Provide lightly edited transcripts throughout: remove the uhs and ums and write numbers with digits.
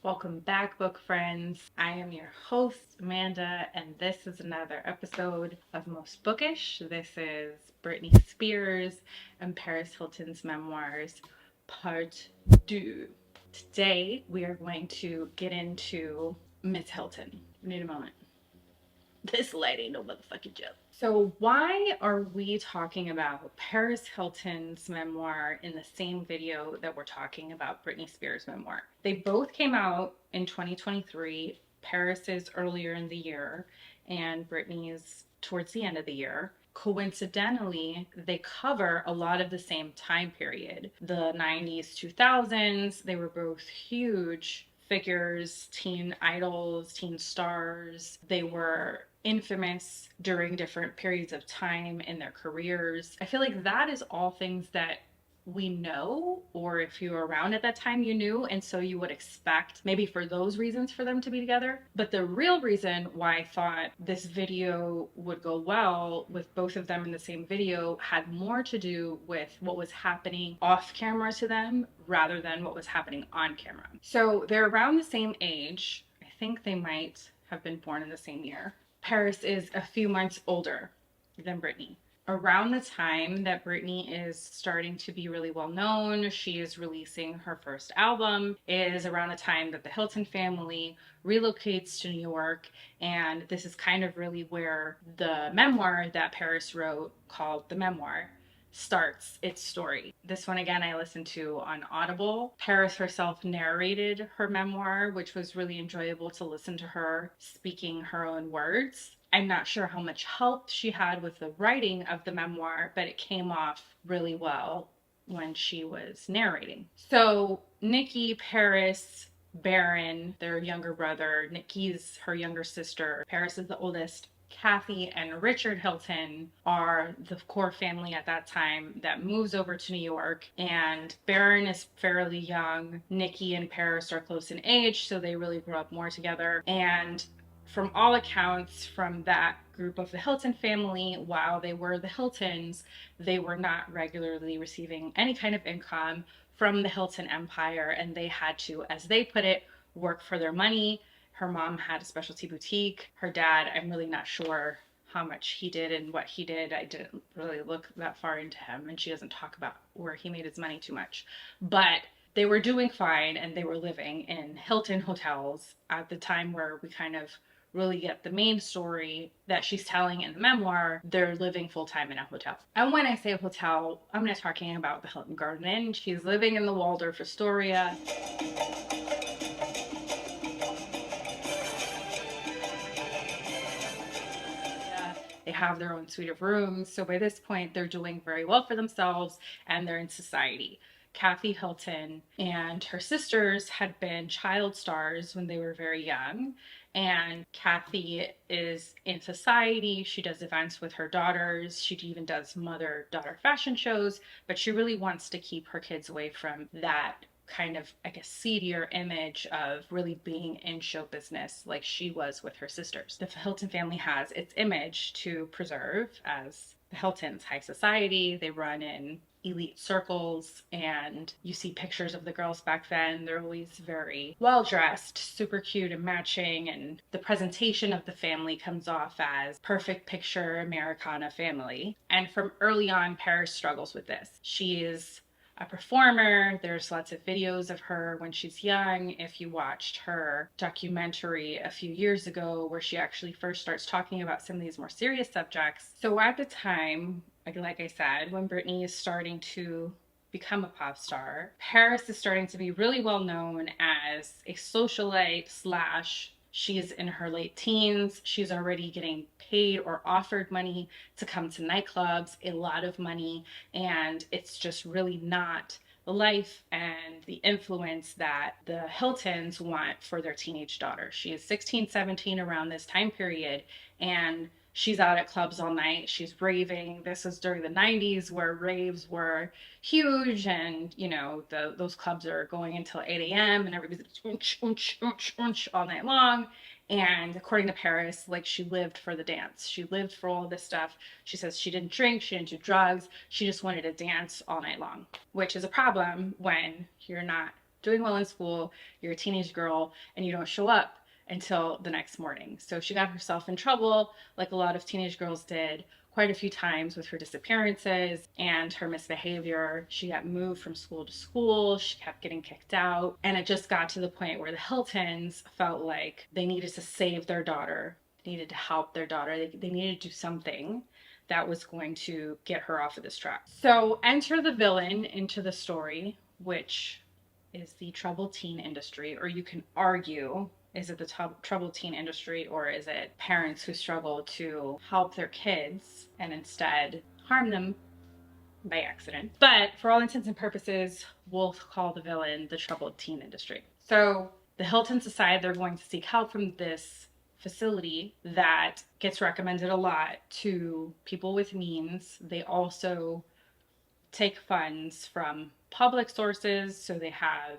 Welcome back, book friends. I am your host, Amanda, and this is another episode of Most Bookish. This is Britney Spears and Paris Hilton's memoirs, part two. Today, we are going to get into Miss Hilton. We need a moment. This lady ain't no motherfucking joke. So, why are we talking about Paris Hilton's memoir in the same video that we're talking about Britney Spears' memoir? They both came out in 2023. Paris is earlier in the year, and Britney's towards the end of the year. Coincidentally, they cover a lot of the same time period, the 90s, 2000s. They were both huge figures, teen idols, teen stars. They were infamous during different periods of time in their careers. I feel like that is all things that we know, or if you were around at that time, you knew, and so you would expect maybe for those reasons for them to be together. But the real reason why I thought this video would go well with both of them in the same video had more to do with what was happening off camera to them rather than what was happening on camera. So they're around the same age. I think they might have been born in the same year. Paris is a few months older than Britney. Around the time that Britney is starting to be really well known, she is releasing her first album, is around the time that the Hilton family relocates to New York. And this is kind of really where the memoir that Paris wrote, called The Memoir, starts its story. This one, again, I listened to on Audible. Paris herself narrated her memoir, which was really enjoyable to listen to her speaking her own words. I'm not sure how much help she had with the writing of the memoir, but it came off really well when she was narrating. So, Nikki, Paris, Baron, their younger brother, Nikki's her younger sister, Paris is the oldest. Kathy and Richard Hilton are the core family at that time that moves over to New York. And Baron is fairly young. Nikki and Paris are close in age, so they really grew up more together. And from all accounts, from that group of the Hilton family, while they were the Hiltons, they were not regularly receiving any kind of income from the Hilton empire, and they had to, as they put it, work for their money. Her mom had a specialty boutique. Her dad, I'm really not sure how much he did and what he did. I didn't really look that far into him, and she doesn't talk about where he made his money too much. But they were doing fine, and they were living in Hilton hotels at the time where we kind of really get the main story that she's telling in the memoir. They're living full-time in a hotel. And when I say hotel, I'm not talking about the Hilton Garden Inn. She's living in the Waldorf Astoria. They have their own suite of rooms. So by this point, they're doing very well for themselves and they're in society. Kathy Hilton and her sisters had been child stars when they were very young. And Kathy is in society. She does events with her daughters. She even does mother-daughter fashion shows, but she really wants to keep her kids away from that kind of, I guess, seedier image of really being in show business like she was with her sisters. The Hilton family has its image to preserve as the Hiltons, high society. They run in elite circles, and you see pictures of the girls back then. They're always very well dressed, super cute and matching, and the presentation of the family comes off as perfect picture Americana family. And from early on, Paris struggles with this. She is a performer. There's lots of videos of her when she's young. If you watched her documentary a few years ago where she actually first starts talking about some of these more serious subjects. So at the time, like I said, when Britney is starting to become a pop star, Paris is starting to be really well known as a socialite slash she's in her late teens. She's already getting paid or offered money to come to nightclubs, a lot of money, and it's just really not the life and the influence that the Hiltons want for their teenage daughter. She is 16, 17 around this time period, and she's out at clubs all night. She's raving. This is during the 90s where raves were huge, and those clubs are going until 8 a.m. and everybody's all night long. And according to Paris, like, she lived for the dance. She lived for all this stuff. She says she didn't drink, she didn't do drugs. She just wanted to dance all night long, which is a problem when you're not doing well in school, you're a teenage girl, and you don't show up until the next morning. So she got herself in trouble, like a lot of teenage girls did, quite a few times with her disappearances and her misbehavior. She got moved from school to school. She kept getting kicked out. And it just got to the point where the Hiltons felt like they needed to save their daughter, they needed to help their daughter, they needed to do something that was going to get her off of this track. So enter the villain into the story, which is the troubled teen industry, or you can argue, is it the troubled teen industry, or is it parents who struggle to help their kids and instead harm them by accident? But for all intents and purposes, we'll call the villain the troubled teen industry. So the Hiltons decide they're going to seek help from this facility that gets recommended a lot to people with means. They also take funds from public sources, so they have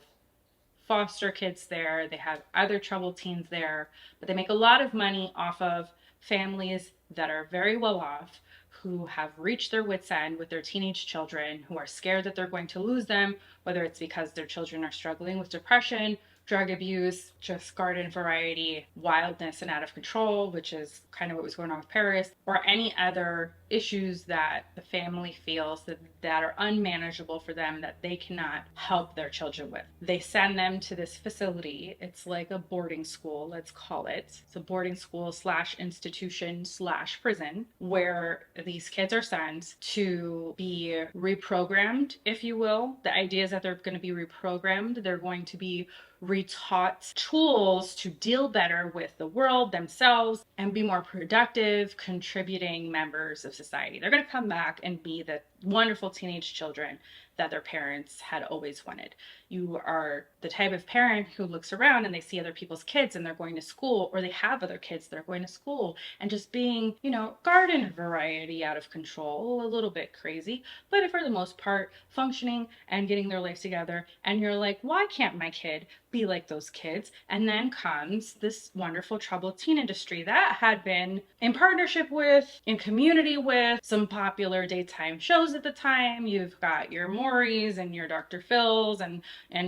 foster kids there, they have other troubled teens there, but they make a lot of money off of families that are very well off, who have reached their wits' end with their teenage children, who are scared that they're going to lose them, whether it's because their children are struggling with depression, drug abuse, just garden variety, wildness and out of control, which is kind of what was going on with Paris, or any other issues that the family feels that are unmanageable for them, that they cannot help their children with. They send them to this facility. It's like a boarding school, let's call it. It's a boarding school slash institution slash prison, where these kids are sent to be reprogrammed, if you will. The idea is that they're going to be reprogrammed. They're going to be retaught tools to deal better with the world, themselves, and be more productive, contributing members of society. They're going to come back and be the wonderful teenage children that their parents had always wanted. You are the type of parent who looks around and they see other people's kids and they're going to school, or they have other kids that are going to school and just being, garden variety out of control, a little bit crazy, but for the most part, functioning and getting their life together. And you're like, why can't my kid be like those kids? And then comes this wonderful troubled teen industry that had been in partnership with, in community with some popular daytime shows at the time. You've got your Maury's and your Dr. Phil's and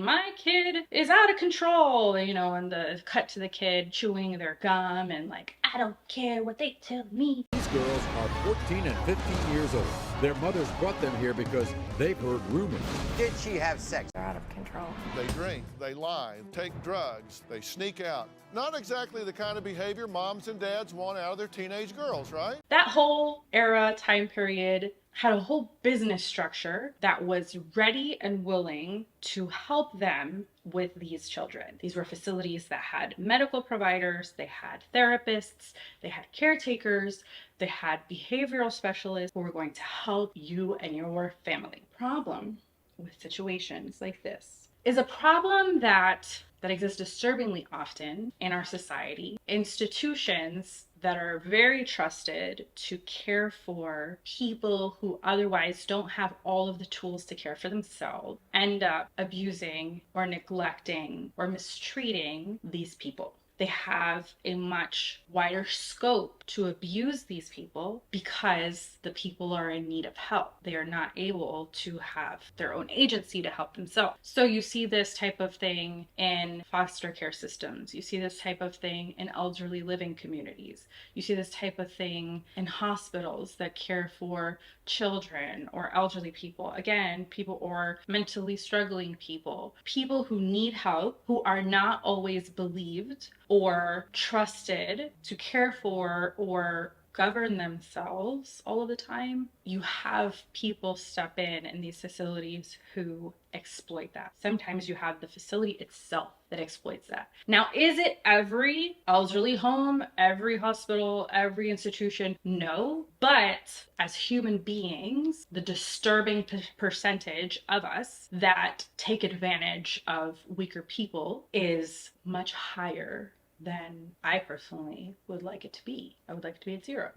my kid is out of control, and the cut to the kid chewing their gum and like, I don't care what they tell me. These girls are 14 and 15 years old. Their mothers brought them here because they've heard rumors. Did she have sex? They're out of control. They drink, they lie, take drugs, they sneak out. Not exactly the kind of behavior moms and dads want out of their teenage girls, right? That whole era, time period, had a whole business structure that was ready and willing to help them with these children. These were facilities that had medical providers, they had therapists, they had caretakers, they had behavioral specialists who were going to help you and your family. Problem with situations like this is a problem that exists disturbingly often in our society. Institutions that are very trusted to care for people who otherwise don't have all of the tools to care for themselves end up abusing or neglecting or mistreating these people. They have a much wider scope to abuse these people because the people are in need of help. They are not able to have their own agency to help themselves. So you see this type of thing in foster care systems. You see this type of thing in elderly living communities. You see this type of thing in hospitals that care for children or elderly people. Again, people or mentally struggling people. People who need help, who are not always believed or trusted to care for or govern themselves all of the time. You have people step in these facilities who exploit that. Sometimes you have the facility itself that exploits that. Now, is it every elderly home, every hospital, every institution? No, but as human beings, the disturbing percentage of us that take advantage of weaker people is much higher than I personally would like it to be. I would like it to be at zero.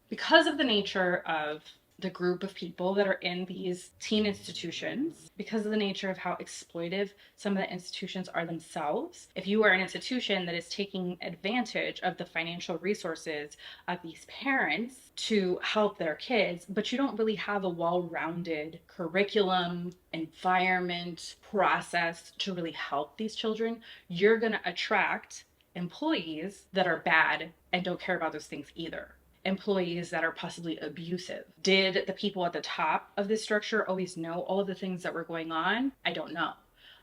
Because of the nature of the group of people that are in these teen institutions, because of the nature of how exploitive some of the institutions are themselves. If you are an institution that is taking advantage of the financial resources of these parents to help their kids, but you don't really have a well-rounded curriculum, environment, process to really help these children, you're going to attract employees that are bad and don't care about those things either. Employees that are possibly abusive. Did the people at the top of this structure always know all of the things that were going on? I don't know.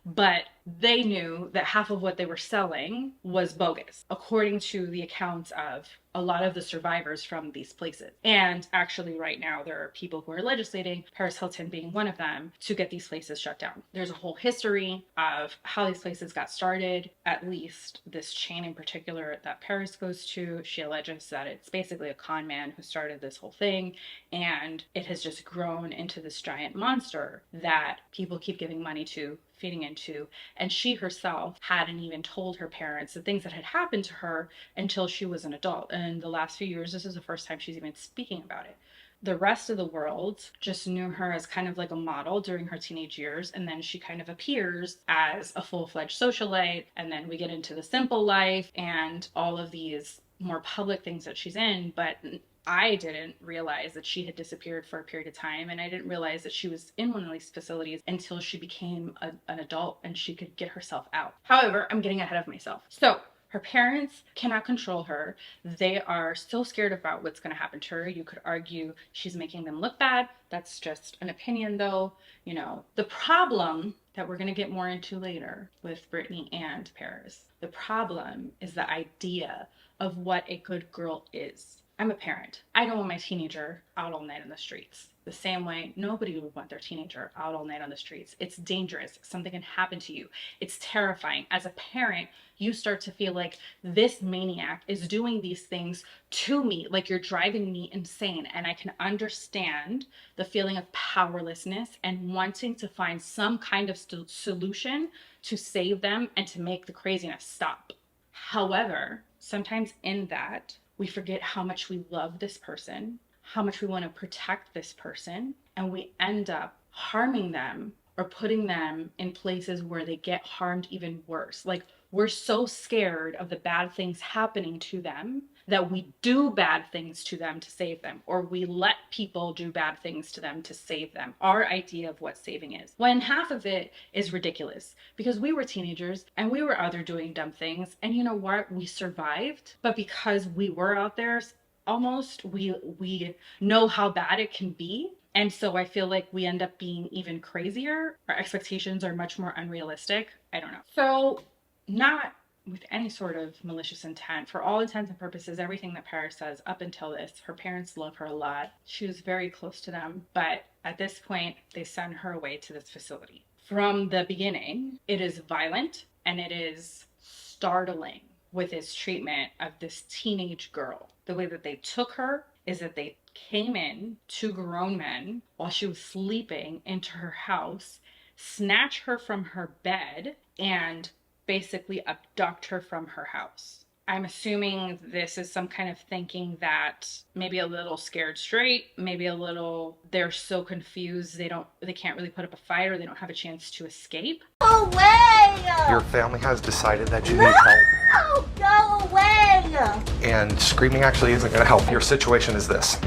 But they knew that half of what they were selling was bogus, according to the accounts of a lot of the survivors from these places. And actually, right now, there are people who are legislating, Paris Hilton being one of them, to get these places shut down. There's a whole history of how these places got started, at least this chain in particular that Paris goes to. She alleges that it's basically a con man who started this whole thing, and it has just grown into this giant monster that people keep giving money to, feeding into, and she herself hadn't even told her parents the things that had happened to her until she was an adult. And in the last few years, this is the first time she's even speaking about it. The rest of the world just knew her as kind of like a model during her teenage years, and then she kind of appears as a full-fledged socialite, and then we get into the simple life and all of these more public things that she's in. But I didn't realize that she had disappeared for a period of time, and I didn't realize that she was in one of these facilities until she became an adult and she could get herself out. However, I'm getting ahead of myself. So her parents cannot control her. They are so scared about what's going to happen to her. You could argue she's making them look bad. That's just an opinion, though. You know, the problem that we're going to get more into later with Britney and Paris, the problem is the idea of what a good girl is. I'm a parent. I don't want my teenager out all night on the streets. The same way nobody would want their teenager out all night on the streets. It's dangerous. Something can happen to you. It's terrifying. As a parent, you start to feel like this maniac is doing these things to me, like you're driving me insane. And I can understand the feeling of powerlessness and wanting to find some kind of solution to save them and to make the craziness stop. However, sometimes in that, we forget how much we love this person, how much we want to protect this person, and we end up harming them or putting them in places where they get harmed even worse. Like, we're so scared of the bad things happening to them that we do bad things to them to save them, or we let people do bad things to them to save them. Our idea of what saving is, when half of it is ridiculous, because we were teenagers and we were out there doing dumb things, and you know what, we survived. But because we were out there, almost, we know how bad it can be. And so I feel like we end up being even crazier. Our expectations are much more unrealistic. I don't know. So, not with any sort of malicious intent. For all intents and purposes, everything that Paris says up until this, her parents love her a lot. She was very close to them. But at this point, they send her away to this facility. From the beginning, it is violent and it is startling with his treatment of this teenage girl. The way that they took her is that they came in, two grown men, while she was sleeping, into her house, snatch her from her bed, and basically abduct her from her house. I'm assuming this is some kind of thinking that maybe a little scared straight, maybe a little they're so confused they can't really put up a fight, or they don't have a chance to escape. Go away! Your family has decided that you need help. Go away! And screaming actually isn't going to help. Your situation is this.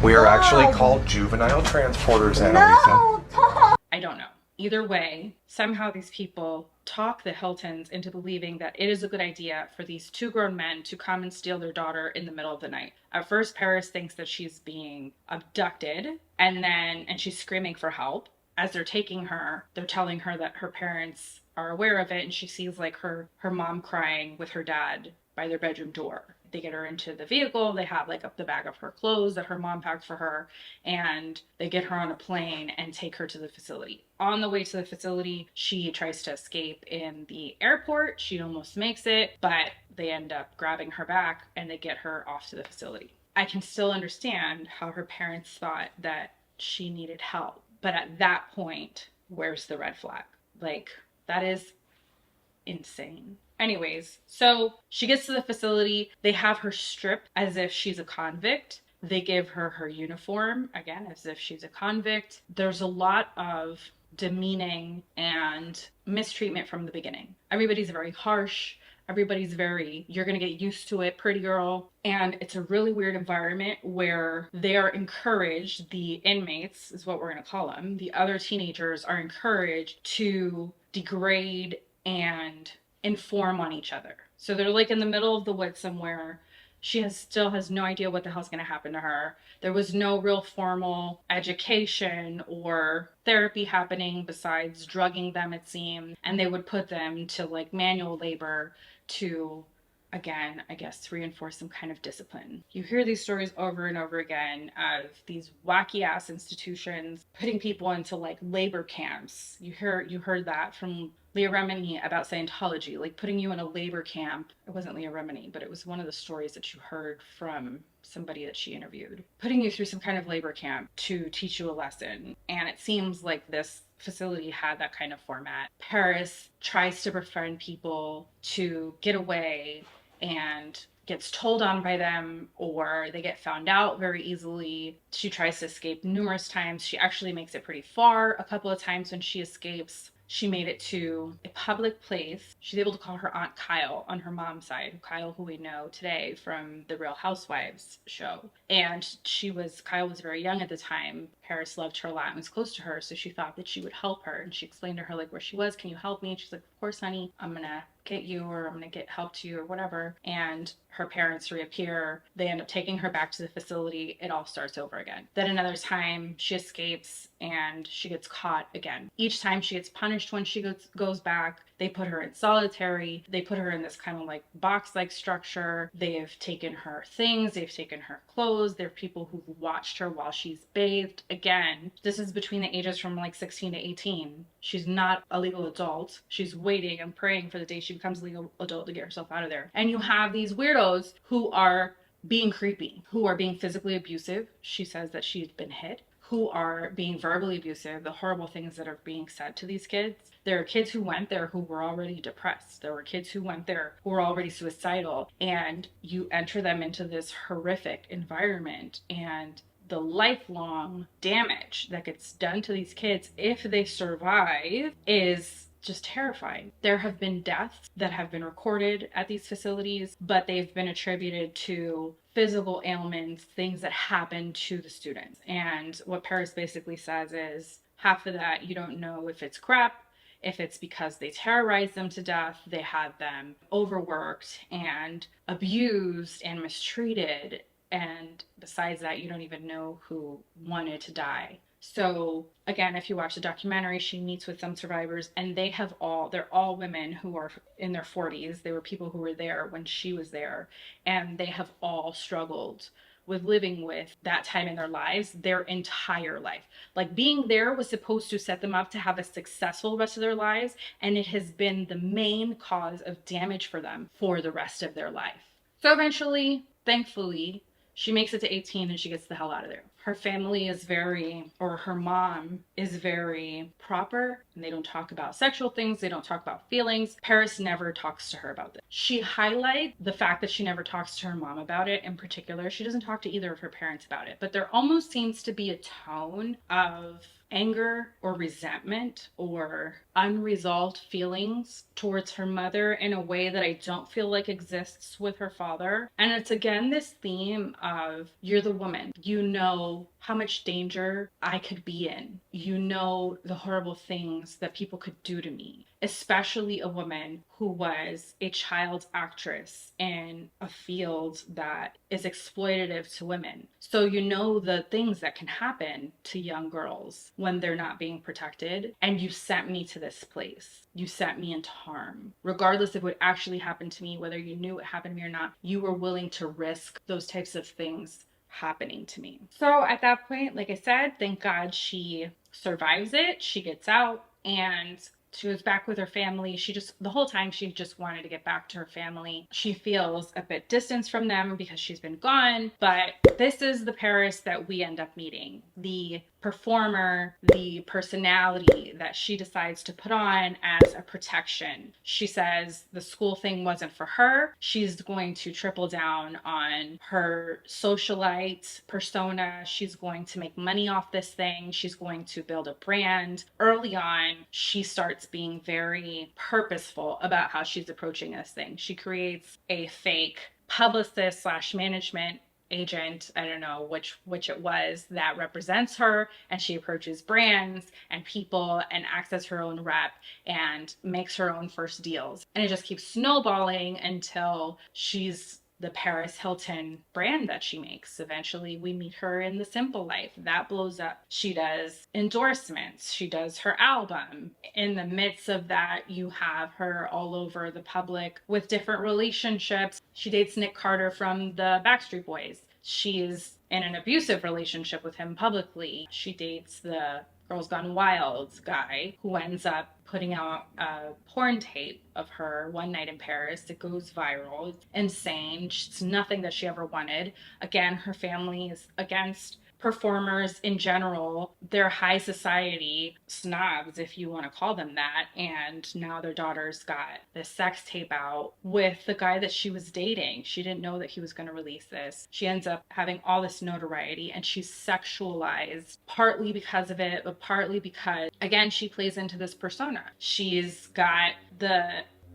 We are actually called juvenile transporters and everything. I don't know. Either way, somehow these people talk the Hiltons into believing that it is a good idea for these two grown men to come and steal their daughter in the middle of the night. At first, Paris thinks that she's being abducted, and she's screaming for help. As they're taking her, they're telling her that her parents are aware of it, and she sees like her mom crying with her dad by their bedroom door. They get her into the vehicle. They have like the bag of her clothes that her mom packed for her, and they get her on a plane and take her to the facility. On the way to the facility, she tries to escape in the airport. She almost makes it, but they end up grabbing her back and they get her off to the facility. I can still understand how her parents thought that she needed help, but at that point, where's the red flag? Like, that is insane. Anyways, so she gets to the facility. They have her stripped as if she's a convict. They give her her uniform, again, as if she's a convict. There's a lot of demeaning and mistreatment from the beginning. Everybody's very harsh. Everybody's very, you're going to get used to it, pretty girl. And it's a really weird environment where they are encouraged, the inmates is what we're going to call them, the other teenagers are encouraged to degrade and inform on each other. So they're like in the middle of the woods somewhere. Still has no idea what the hell's going to happen to her. There was no real formal education or therapy happening besides drugging them, it seemed. And they would put them to like manual labor to, again, I guess, reinforce some kind of discipline. You hear these stories over and over again of these wacky ass institutions putting people into like labor camps. You heard that from Leah Remini about Scientology, like putting you in a labor camp. It wasn't Leah Remini, but it was one of the stories that you heard from somebody that she interviewed, putting you through some kind of labor camp to teach you a lesson. And it seems like this facility had that kind of format. Paris tries to befriend people to get away and gets told on by them, or they get found out very easily. She tries to escape numerous times. She actually makes it pretty far a couple of times when she escapes. She made it to a public place. She's able to call her Aunt Kyle on her mom's side, Kyle, who we know today from the Real Housewives show. And Kyle was very young at the time. Paris loved her a lot and was close to her, so she thought that she would help her. And she explained to her like where she was. Can you help me? And she's like, of course, honey. I'm gonna get you, or I'm gonna get help to you, or whatever. And her parents reappear. They end up taking her back to the facility. It all starts over again. Then another time she escapes and she gets caught again. Each time she gets punished when she goes back. They put her in solitary. They put her in this kind of like box-like structure. They have taken her things. They've taken her clothes. There are people who've watched her while she's bathed. Again, this is between the ages from like 16 to 18. She's not a legal adult. She's waiting and praying for the day she becomes a legal adult to get herself out of there. And you have these weirdos who are being creepy, who are being physically abusive. She says that she's been hit. Who are being verbally abusive, the horrible things that are being said to these kids. There are kids who went there who were already depressed. There were kids who went there who were already suicidal. And you enter them into this horrific environment, and the lifelong damage that gets done to these kids if they survive is just terrifying. There have been deaths that have been recorded at these facilities, but they've been attributed to physical ailments, things that happen to the students. And what Paris basically says is half of that you don't know if it's crap, if it's because they terrorized them to death, they had them overworked and abused and mistreated. And besides that, you don't even know who wanted to die. So again, if you watch the documentary, she meets with some survivors, and they're all women who are in their 40s. They were people who were there when she was there, and they have all struggled with living with that time in their lives their entire life. Like being there was supposed to set them up to have a successful rest of their lives, and it has been the main cause of damage for them for the rest of their life. So eventually, thankfully, she makes it to 18 and she gets the hell out of there. Her family her mom is very proper, and they don't talk about sexual things. They don't talk about feelings. Paris never talks to her about this. She highlights the fact that she never talks to her mom about it in particular. She doesn't talk to either of her parents about it, but there almost seems to be a tone of anger or resentment or unresolved feelings towards her mother in a way that I don't feel like exists with her father. And it's again this theme of, you're the woman. You know how much danger I could be in. You know the horrible things that people could do to me, especially a woman who was a child actress in a field that is exploitative to women. So you know the things that can happen to young girls when they're not being protected. And you sent me to this place. You sent me into harm. Regardless of what actually happened to me, whether you knew it happened to me or not, you were willing to risk those types of things happening to me. So at that point, like I said, thank God she survives it. She gets out and she was back with her family. The whole time she just wanted to get back to her family. She feels a bit distanced from them because she's been gone, but this is the Paris that we end up meeting. The performer, the personality that she decides to put on as a protection. She says the school thing wasn't for her. She's going to triple down on her socialite persona. She's going to make money off this thing. She's going to build a brand. Early on, she starts being very purposeful about how she's approaching this thing. She creates a fake publicist slash management agent, I don't know which it was, that represents her, and she approaches brands and people and acts as her own rep and makes her own first deals. And it just keeps snowballing until she's the Paris Hilton brand that she makes. Eventually we meet her in the simple life. That blows up. She does endorsements. She does her album. In the midst of that, you have her all over the public with different relationships. She dates Nick Carter from the Backstreet Boys. She's in an abusive relationship with him publicly. She dates the Girls Gone Wild guy who ends up putting out a porn tape of her one night in Paris. It goes viral. It's insane. It's nothing that she ever wanted. Again, her family is against performers in general. They're high society snobs, if you want to call them that. And now their daughter's got this sex tape out with the guy that she was dating. She didn't know that he was going to release this. She ends up having all this notoriety, and she's sexualized, partly because of it, but partly because, again, she plays into this persona. She's got the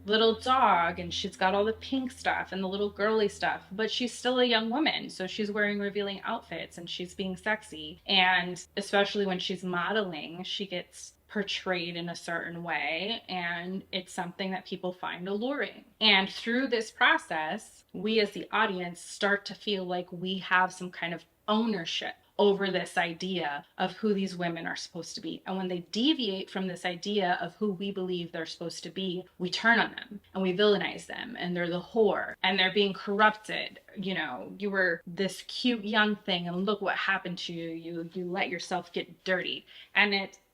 little dog, and she's got all the pink stuff and the little girly stuff, but she's still a young woman, so she's wearing revealing outfits and she's being sexy. And especially when she's modeling, she gets portrayed in a certain way, and it's something that people find alluring. And through this process, we as the audience start to feel like we have some kind of ownership over this idea of who these women are supposed to be. And when they deviate from this idea of who we believe they're supposed to be, we turn on them and we villainize them, and they're the whore and they're being corrupted. You know, you were this cute young thing and look what happened to you. You let yourself get dirty.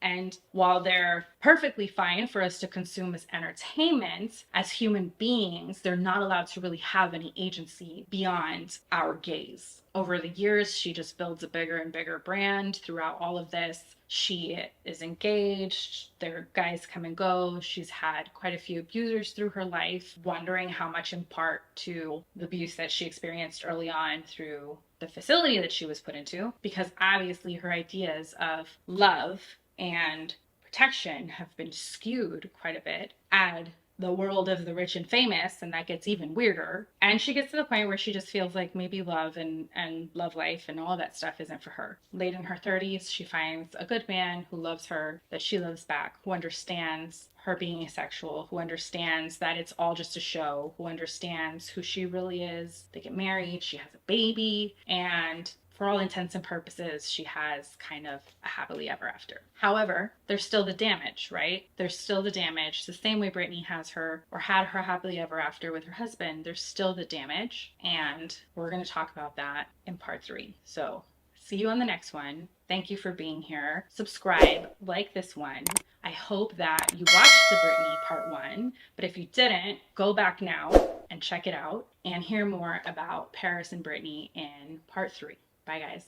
And while they're perfectly fine for us to consume as entertainment, as human beings, they're not allowed to really have any agency beyond our gaze. Over the years, she just builds a bigger and bigger brand throughout all of this. She is engaged. Their guys come and go. She's had quite a few abusers through her life, wondering how much in part to the abuse that she experienced early on through the facility that she was put into, because obviously her ideas of love and protection have been skewed quite a bit. Add the world of the rich and famous, and that gets even weirder. And she gets to the point where she just feels like maybe love and love life and all that stuff isn't for her. Late in her 30s, she finds a good man who loves her, that she loves back, who understands her being asexual, who understands that it's all just a show, who understands who she really is. They get married, she has a baby, and for all intents and purposes, she has kind of a happily ever after. However, there's still the damage, right? There's still the damage. The same way Britney has her, or had her happily ever after with her husband, there's still the damage. And we're going to talk about that in part 3. So see you on the next one. Thank you for being here. Subscribe, like this one. I hope that you watched the Britney part 1, but if you didn't, go back now and check it out and hear more about Paris and Britney in part 3. Bye, guys.